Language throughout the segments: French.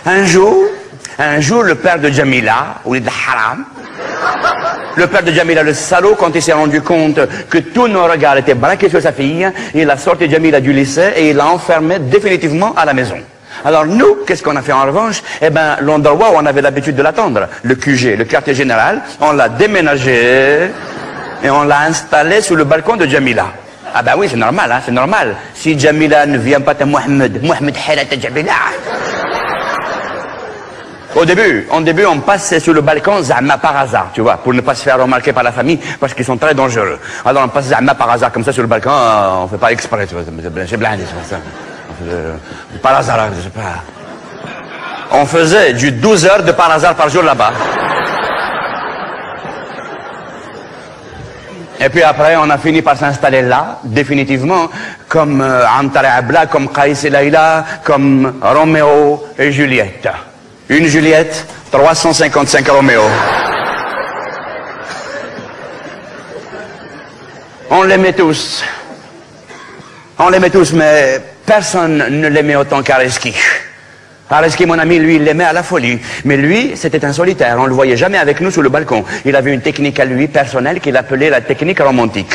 Un jour, le père de Jamila, ou le haram, le père de Jamila, le salaud, quand il s'est rendu compte que tous nos regards étaient braqués sur sa fille, il a sorti Jamila du lycée et il l'a enfermée définitivement à la maison. Alors nous, qu'est-ce qu'on a fait en revanche? Eh ben, l'endroit où on avait l'habitude de l'attendre, le QG, le quartier général, on l'a déménagé et on l'a installé sous le balcon de Jamila. Ah ben oui, c'est normal, hein, c'est normal. Si Jamila ne vient pas à Mohamed Halat Jamila. Au début, on passait sur le balcon Zahma par hasard, tu vois, pour ne pas se faire remarquer par la famille, parce qu'ils sont très dangereux. Alors on passe Zahma par hasard comme ça sur le balcon, on fait pas exprès, tu vois, c'est blindé, c'est ça. Par hasard, je sais pas. On faisait du 12 heures de par hasard par jour là-bas. Et puis après, on a fini par s'installer là, définitivement, comme Antar Abla, comme Qaïs et Laïla, comme Roméo et Juliette. Une Juliette, 355 Roméo. On l'aimait tous. On l'aimait tous, mais personne ne l'aimait autant qu'Areski. Areski, mon ami, lui, il l'aimait à la folie. Mais lui, c'était un solitaire. On ne le voyait jamais avec nous sous le balcon. Il avait une technique à lui, personnelle, qu'il appelait la technique romantique.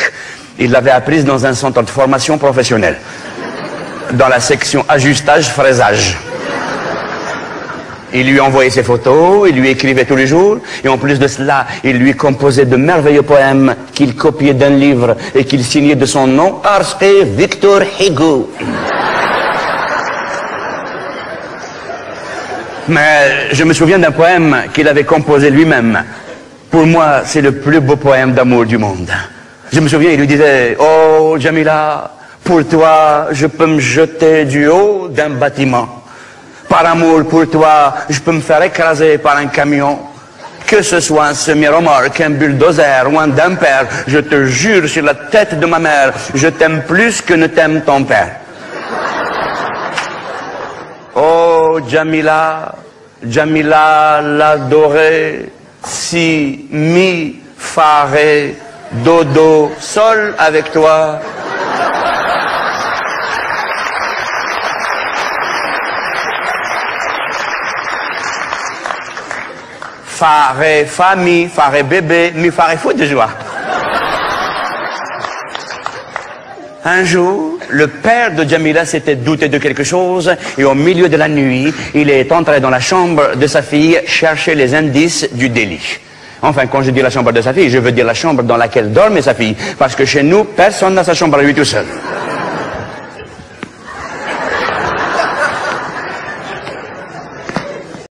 Il l'avait apprise dans un centre de formation professionnelle. Dans la section ajustage, fraisage. Il lui envoyait ses photos, il lui écrivait tous les jours, et en plus de cela, il lui composait de merveilleux poèmes qu'il copiait d'un livre et qu'il signait de son nom, Arsqi Victor Hugo. Mais je me souviens d'un poème qu'il avait composé lui-même. Pour moi, c'est le plus beau poème d'amour du monde. Je me souviens, il lui disait, oh Jamila, pour toi, je peux me jeter du haut d'un bâtiment. Par amour pour toi, je peux me faire écraser par un camion. Que ce soit un semi-remorque, un bulldozer ou un dumper, je te jure sur la tête de ma mère, je t'aime plus que ne t'aime ton père. Oh Jamila, Jamila l'adorée, si, mi, fa, ré, do, do, sol avec toi. Fa, ré, bébé, mi, fa, ré, fou de joie. Un jour, le père de Jamila s'était douté de quelque chose et au milieu de la nuit, il est entré dans la chambre de sa fille chercher les indices du délit. Enfin, quand je dis la chambre de sa fille, je veux dire la chambre dans laquelle dormait sa fille. Parce que chez nous, personne n'a sa chambre à lui tout seul.